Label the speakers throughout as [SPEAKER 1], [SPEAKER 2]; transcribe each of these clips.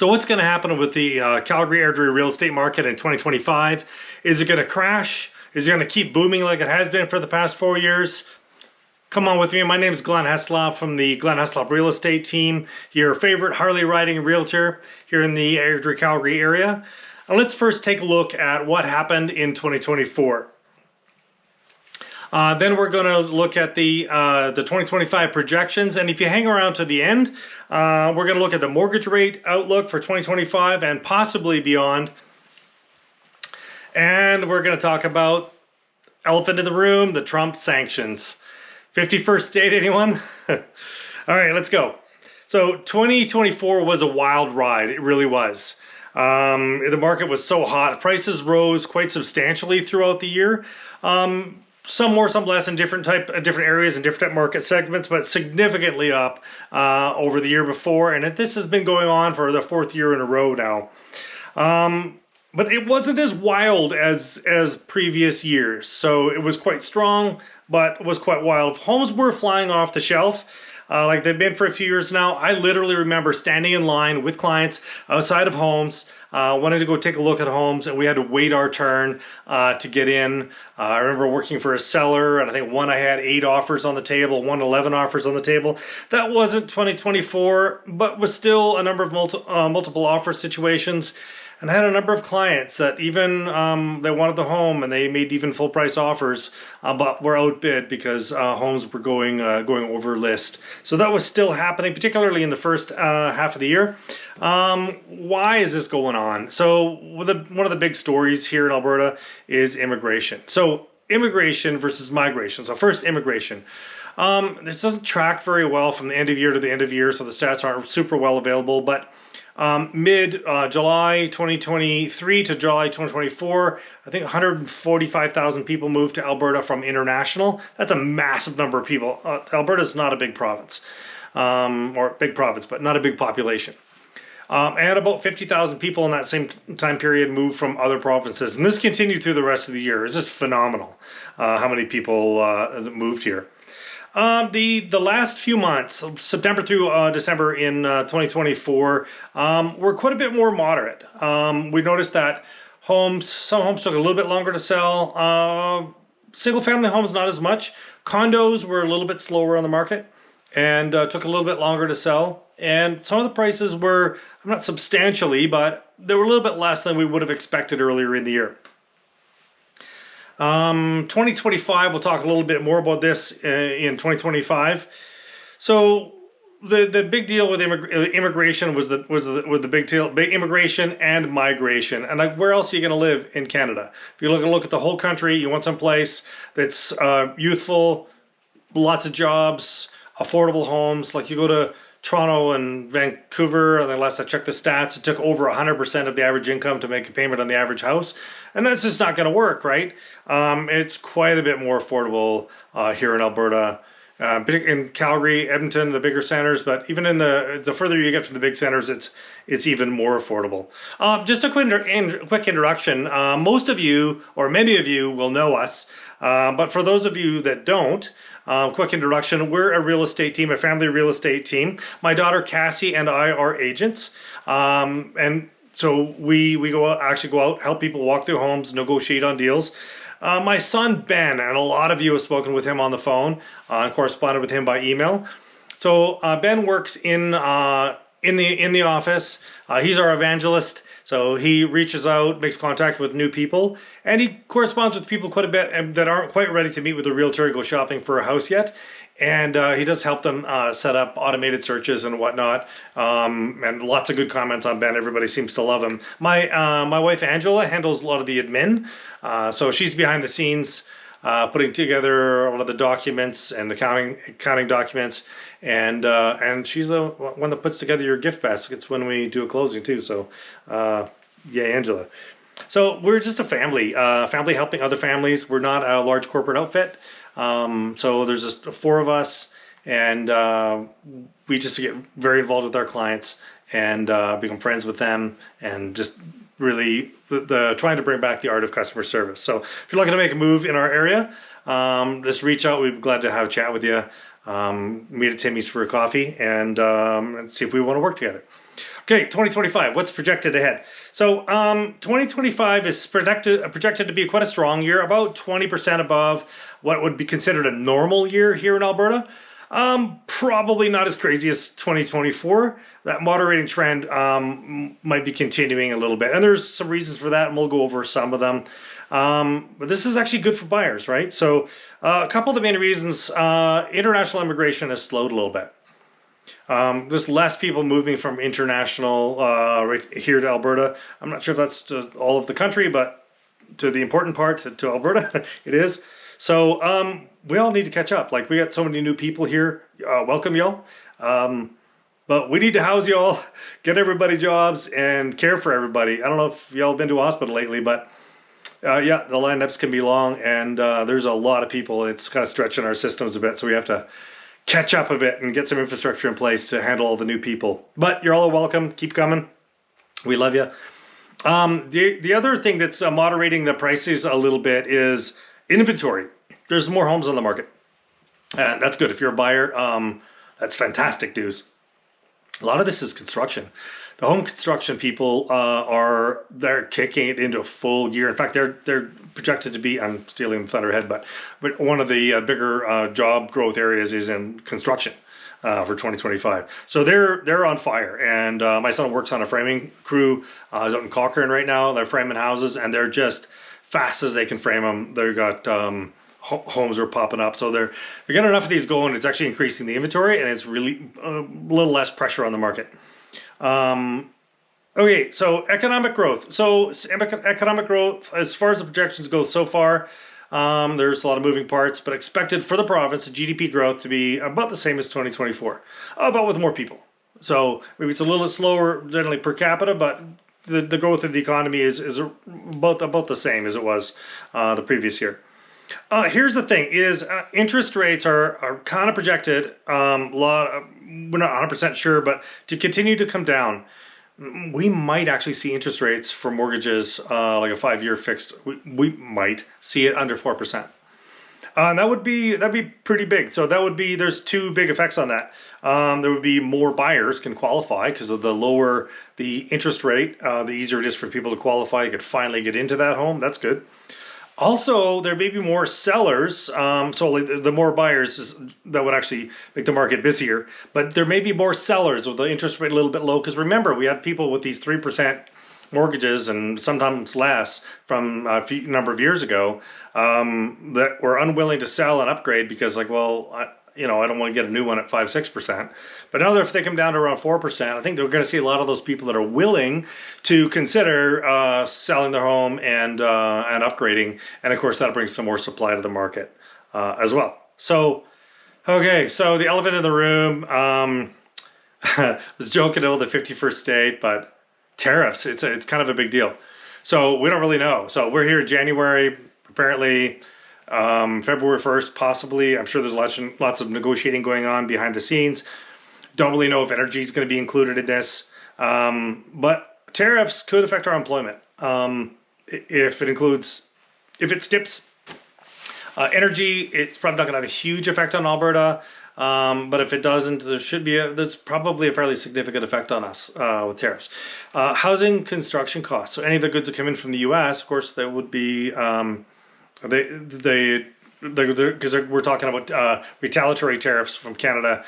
[SPEAKER 1] So what's going to happen with the Calgary-Airdrie real estate market in 2025? Is it going to crash? Is it going to keep booming like it has been for the past 4 years? Come on with me. My name is Glenn Heslop from the Glenn Heslop Real Estate Team, your favorite Harley riding realtor here in the Airdrie, Calgary area. Let's first take a look at what happened in 2024. Then we're going to look at the 2025 projections, and if you hang around to the end, we're going to look at the mortgage rate outlook for 2025 and possibly beyond. And we're going to talk about elephant in the room, the Trump sanctions. 51st state, anyone? All right, let's go. So 2024 was a wild ride. It really was. The market was so hot. Prices rose quite substantially throughout the year. Some more, some less in different areas and different market segments, but significantly up over the year before. And this has been going on for the 4th year in a row now. But it wasn't as wild as previous years. So it was quite strong, but was quite wild. Homes were flying off the shelf. Like they've been for a few years now. I literally remember standing in line with clients outside of homes, wanted to go take a look at homes, and we had to wait our turn to get in. I remember working for a seller, and I think I had 8 offers on the table, 11 offers on the table. That wasn't 2024, but was still a number of multiple offer situations. And I had a number of clients that even they wanted the home and they made even full price offers, but were outbid because homes were going over list. So that was still happening, particularly in the first half of the year. Why is this going on? So one of the big stories here in Alberta is immigration. So immigration versus migration. So first, immigration. This doesn't track very well from the end of year to the end of year, so the stats aren't super well available, but mid-July 2023 to July 2024, I think 145,000 people moved to Alberta from international. That's a massive number of people. Alberta is not a big province, or big province, but not a big population. And about 50,000 people in that same time period moved from other provinces. And this continued through the rest of the year. It's just phenomenal how many people moved here. The last few months, September through December in 2024, were quite a bit more moderate. We noticed that some homes took a little bit longer to sell. Single-family homes, not as much. Condos were a little bit slower on the market and took a little bit longer to sell. And some of the prices were, not substantially, but they were a little bit less than we would have expected earlier in the year. 2025, we'll talk a little bit more about this in 2025. So the big deal with immigration was the big deal, immigration and migration. And like, where else are you going to live in Canada? If you look at the whole country, you want some place that's youthful, lots of jobs, affordable homes. Like you go to Toronto and Vancouver, and then last I checked the stats, it took over 100% of the average income to make a payment on the average house. And that's just not going to work, right? It's quite a bit more affordable here in Alberta, in Calgary, Edmonton, the bigger centers, but even in the further you get from the big centers, it's even more affordable. Just a quick introduction. Most of you, or many of you, will know us, but for those of you that don't, quick introduction. We're a real estate team, a family real estate team. My daughter Cassie and I are agents, and so we go out, help people walk through homes, negotiate on deals. My son Ben, and a lot of you have spoken with him on the phone and corresponded with him by email. So Ben works in the office. He's our evangelist. So he reaches out, makes contact with new people, and he corresponds with people quite a bit that aren't quite ready to meet with a realtor and go shopping for a house yet. And he does help them set up automated searches and whatnot. And lots of good comments on Ben. Everybody seems to love him. My wife Angela handles a lot of the admin. So she's behind the scenes, putting together a lot of the documents and accounting documents. And she's the one that puts together your gift baskets when we do a closing too. So yeah, Angela. So we're just a family helping other families. We're not a large corporate outfit. So there's just 4 of us, and we just get very involved with our clients and become friends with them, and just really trying to bring back the art of customer service. So if you're looking to make a move in our area, just reach out. We'd be glad to have a chat with you. Meet at Timmy's for a coffee and see if we want to work together. Okay, 2025, what's projected ahead? So 2025 is projected to be quite a strong year, about 20% above what would be considered a normal year here in Alberta. Probably not as crazy as 2024. That moderating trend might be continuing a little bit. And there's some reasons for that, and we'll go over some of them. But this is actually good for buyers, right? So a couple of the main reasons, international immigration has slowed a little bit. There's less people moving from international right here to Alberta. I'm not sure if that's to all of the country, but to the important part, to Alberta, it is. So we all need to catch up. Like, we got so many new people here. Welcome, y'all. But we need to house y'all, get everybody jobs, and care for everybody. I don't know if y'all have been to a hospital lately, but yeah, the lineups can be long, and there's a lot of people. It's kind of stretching our systems a bit, so we have to catch up a bit and get some infrastructure in place to handle all the new people. But you're all welcome. Keep coming. We love you. The other thing that's moderating the prices a little bit is inventory. There's more homes on the market. And that's good. If you're a buyer, that's fantastic news. A lot of this is construction. The home construction people they're kicking it into a full year. In fact, they're projected to be, I'm stealing Thunderhead, but one of the bigger job growth areas is in construction for 2025. So they're on fire. And my son works on a framing crew. He's out in Cochrane right now. They're framing houses, and they're just fast as they can frame them. They've got homes are popping up. So they're getting enough of these going. It's actually increasing the inventory, and it's really a little less pressure on the market. Okay, so economic growth. So economic growth, as far as the projections go so far, there's a lot of moving parts, but expected for the province, the GDP growth to be about the same as 2024, about with more people. So maybe it's a little slower generally per capita, but the growth of the economy is about the same as it was the previous year. Here's the thing: is interest rates are kind of projected. We're not 100% sure, but to continue to come down. We might actually see interest rates for mortgages, like a 5-year fixed. We might see it under 4%. That'd be pretty big. So there's two big effects on that. There would be more buyers can qualify because of the lower the interest rate. The easier it is for people to qualify. You could finally get into that home. That's good. Also, there may be more sellers, so the more buyers, that would actually make the market busier. But there may be more sellers with the interest rate a little bit low, because remember, we had people with these 3% mortgages and sometimes less from a number of years ago that were unwilling to sell and upgrade because, like, well, I don't want to get a new one at 5-6%. But now that if they come down to around 4%, I think they're going to see a lot of those people that are willing to consider selling their home and upgrading. And of course, that brings some more supply to the market as well. So, okay, so the elephant in the room. I was joking about the 51st state, but tariffs, it's kind of a big deal. So we don't really know. So we're here in January, apparently. February 1st, possibly. I'm sure there's lots of negotiating going on behind the scenes. Don't really know if energy is going to be included in this. But tariffs could affect our employment. If it skips energy, it's probably not going to have a huge effect on Alberta. But if it doesn't, there's probably a fairly significant effect on us with tariffs. Housing construction costs. So any of the goods that come in from the U.S., of course, there would be... because we're talking about retaliatory tariffs from Canada,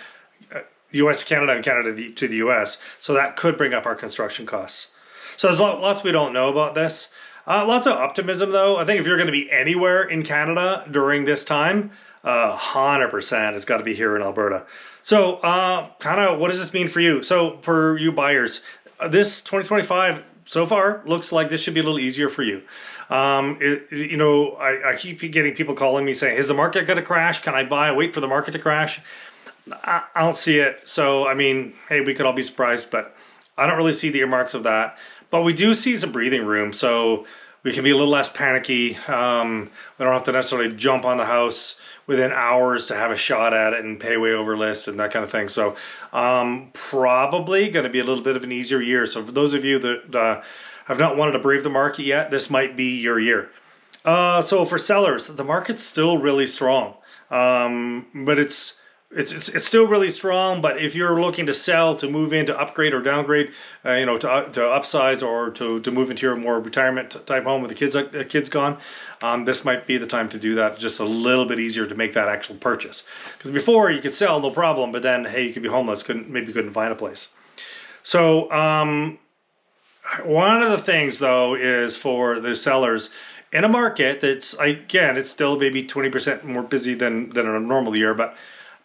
[SPEAKER 1] U.S. to Canada, and Canada to the U.S. So that could bring up our construction costs. So there's lots we don't know about this. Lots of optimism, though. I think if you're going to be anywhere in Canada during this time, 100% it's got to be here in Alberta. So kind of what does this mean for you? So for you buyers, this 2025 so far looks like this should be a little easier for you. I keep getting people calling me saying, is the market going to crash? Can I buy? Wait for the market to crash? I don't see it. So, I mean, hey, we could all be surprised, but I don't really see the earmarks of that. But we do see some breathing room. So we can be a little less panicky. We don't have to necessarily jump on the house within hours to have a shot at it and pay way over list and that kind of thing. So probably going to be a little bit of an easier year. So for those of you that have not wanted to brave the market yet, this might be your year. So for sellers, the market's still really strong. But it's it's still really strong, but if you're looking to sell, to move in, to upgrade or downgrade, you know, to upsize or to move into your more retirement type home with the kids gone, this might be the time to do that. Just a little bit easier to make that actual purchase. Because before you could sell no problem, but then hey, you could be homeless, maybe couldn't find a place. So one of the things though is for the sellers in a market that's, again, it's still maybe 20% more busy than in a normal year, but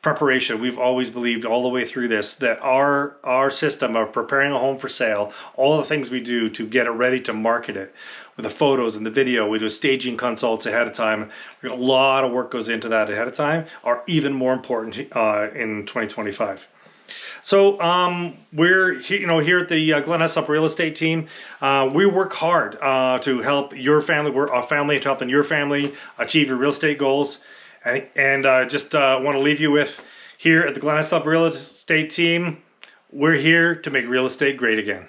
[SPEAKER 1] preparation. We've always believed all the way through this that our system of preparing a home for sale, all the things we do to get it ready to market it, with the photos and the video, we do staging consults ahead of time. A lot of work goes into that ahead of time, are even more important in 2025. So we're here at the Glen Heslop Real Estate Team. We work hard to help your family. We're a family to helping your family achieve your real estate goals. And just want to leave you with, here at the Glen Heslop Real Estate Team, we're here to make real estate great again.